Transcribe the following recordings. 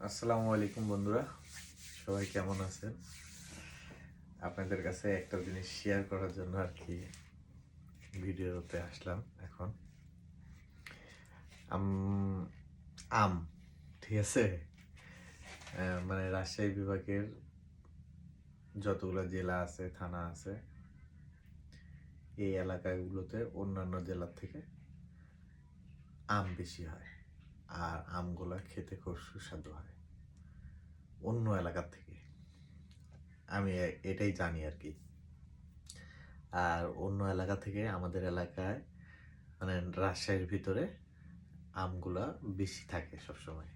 আসসালামু আলাইকুম বন্ধুরা, সবাই কেমন আছেন? আপনাদের কাছে একটা জিনিস শেয়ার করার জন্য আর কি ভিডিওতে আসলাম এখন। আম আম ঠিক আছে। মানে রাজশাহী বিভাগের যতগুলো জেলা আছে, থানা আছে, এই এলাকাগুলোতে অন্যান্য জেলার থেকে আম বেশি হয়। আর আমগুলা খেতে খুব সুস্বাদু হয় অন্য এলাকার থেকে। আমি এটাই জানি আর কি। আর অন্য এলাকা থেকে আমাদের এলাকায় মানে রাজশাহীর ভিতরে আমগুলা বেশি থাকে সবসময়।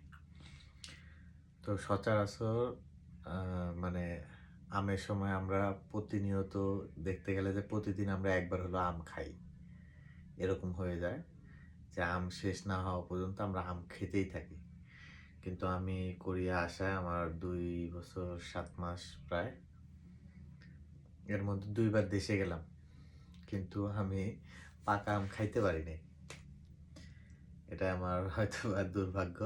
তো সচরাচর মানে আমের সময় আমরা প্রতিনিয়ত দেখতে গেলে যে প্রতিদিন আমরা একবার হলো আম খাই, এরকম হয়ে যায় যে আম শেষ না হওয়া পর্যন্ত আমরা আম খেতেই থাকি। কিন্তু আমি কোরিয়া আসায় আমার 2 বছর 7 মাস প্রায়, এর মধ্যে 2বার দেশে গেলাম, কিন্তু আমি পাকা আম খাইতে পারি নাই। এটা আমার হয়তো দুর্ভাগ্য।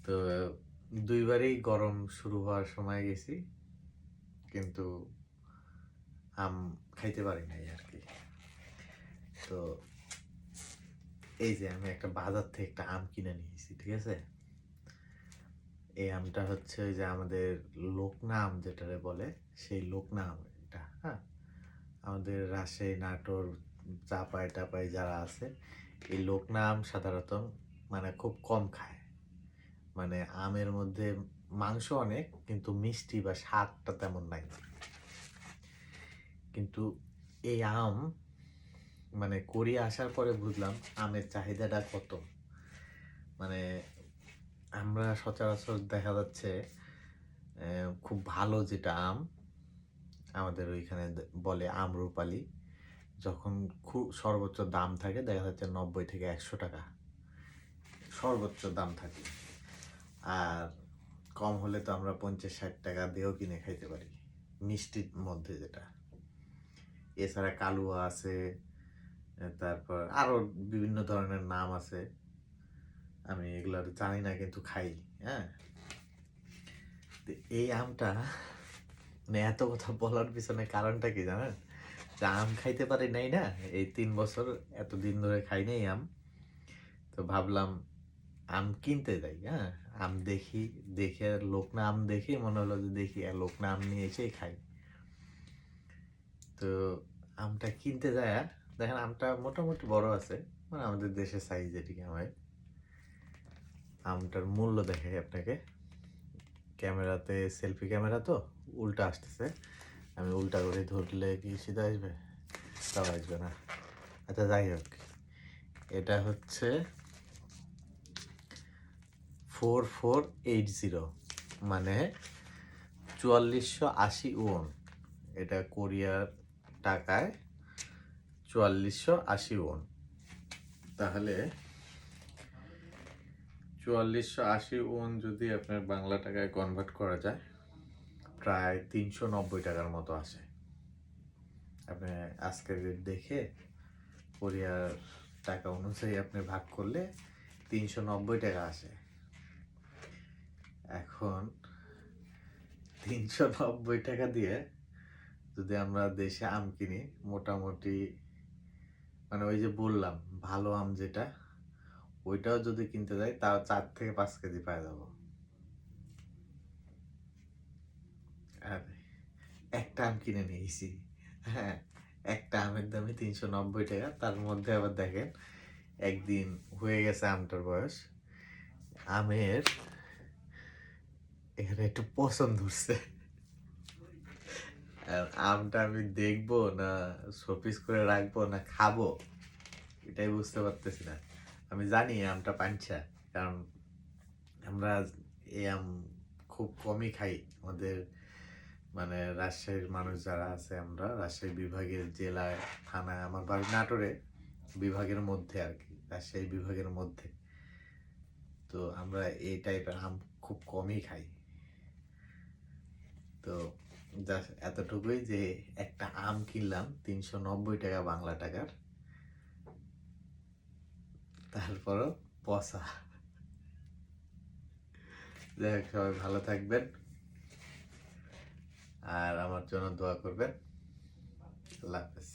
তো 2বারই গরম শুরু হওয়ার সময় গেছি, কিন্তু আম খাইতে পারি নাই আর কি। তো এই যে আমি একটা বাজার থেকে একটা আম কিনে নিয়েছি, ঠিক আছে। এই আমটা হচ্ছে ওই যে আমাদের লোকনা আম যেটারে বলে, সেই লোকনা আম এটা। হ্যাঁ, আমাদের রাজশাহী, নাটোর, চাপাই টাপাই যারা আছে, এই লোকনা আম সাধারণত মানে খুব কম খায়। মানে আমের মধ্যে মাংস অনেক, কিন্তু মিষ্টি বা স্বাদটা তেমন নাই। কিন্তু এই আম মানে কোরিয়া আসার পরে বুঝলাম আমের চাহিদাটা কত। মানে আমরা সচরাচর দেখা যাচ্ছে খুব ভালো যেটা আম আমাদের ওইখানে বলে আমরুপালি, যখন খুব সর্বোচ্চ দাম থাকে দেখা যাচ্ছে 90 থেকে 100 টাকা সর্বোচ্চ দাম থাকে। আর কম হলে তো আমরা 50-60 টাকা দিয়েও কিনে খাইতে পারি, মিষ্টির মধ্যে যেটা। এছাড়া কালুয়া আছে, তারপর আরো বিভিন্ন ধরনের নাম আছে, আমি এগুলো জানি না কিন্তু খাই। হ্যাঁ, এই আমটা মানে এত কথা বলার পিছনে কারণটা কি জানেন? যে আম খাইতে পারি নাই না, এই 3 বছর এতদিন ধরে খাই নাই আম। তো ভাবলাম আম কিনতে যাই। হ্যাঁ, আম দেখি, দেখে লোকনা আম দেখি মনে হলো যে দেখি লোকনা আম নিয়ে এসেই খাই। তো আমটা কিনতে যায়, দেখেন আমটা মোটামুটি বড় আছে, মানে আমাদের দেশের সাইজ এটিকে হয়। আমটার মূল্য দেখাই আপনাকে, ক্যামেরাতে সেলফি ক্যামেরা তো উল্টা আসতেছে, আমি উল্টা করে ধরলে কি সিধা আসবে? তাও আসবে না। আচ্ছা যাই হোক, এটা হচ্ছে 4480, মানে 4480 ওন। এটা কোরিয়ার টাকায় 4480 ওন। তাহলে 4480 ওন যদি আপনার বাংলা টাকায় কনভার্ট করা যায়, প্রায় 390 টাকার মতো আসে। আপনি আজকের রেট দেখে কোরিয়ার টাকা অনুযায়ী আপনি ভাগ করলে 390 টাকা আসে। এখন 390 টাকা দিয়ে যদি আমরা দেশে আম কিনি, মোটামুটি মানে ওই যে বললাম ভালো আম যেটা, ওইটাও যদি কিনতে যাই তাও 4 থেকে 5 কেজি পাওয়া যাবো। আর একটা আম কিনে নিয়েছি। হ্যাঁ, একটা আমের দামে 390 টাকা। তার মধ্যে আবার দেখেন একদিন হয়ে গেছে আমটার বয়স, আমের এখানে একটু পচন ধরছে। আর আমটা আমি দেখবো না শোপিস করে রাখবো না খাবো, এটাই বুঝতে পারতেছি না। আমি জানি আমটা পাঞ্চা, কারণ আমরা এই আম খুব কমই খাই। আমাদের মানে রাজশাহীর মানুষ যারা আছে, আমরা রাজশাহী বিভাগের জেলায়, থানায়, আমার বাড়ি নাটোরে, বিভাগের মধ্যে আর কি, রাজশাহী বিভাগের মধ্যে। তো আমরা এই টাইপের আম খুব কমই খাই। তো জাস্ট এতটুকুই যে একটা আম কিনলাম 390 টাকা বাংলা টাকার, তারপরও পচা। যাই হোক, সবাই ভালো থাকবেন আর আমার জন্য দোয়া করবেন। আল্লাহ হাফেজ।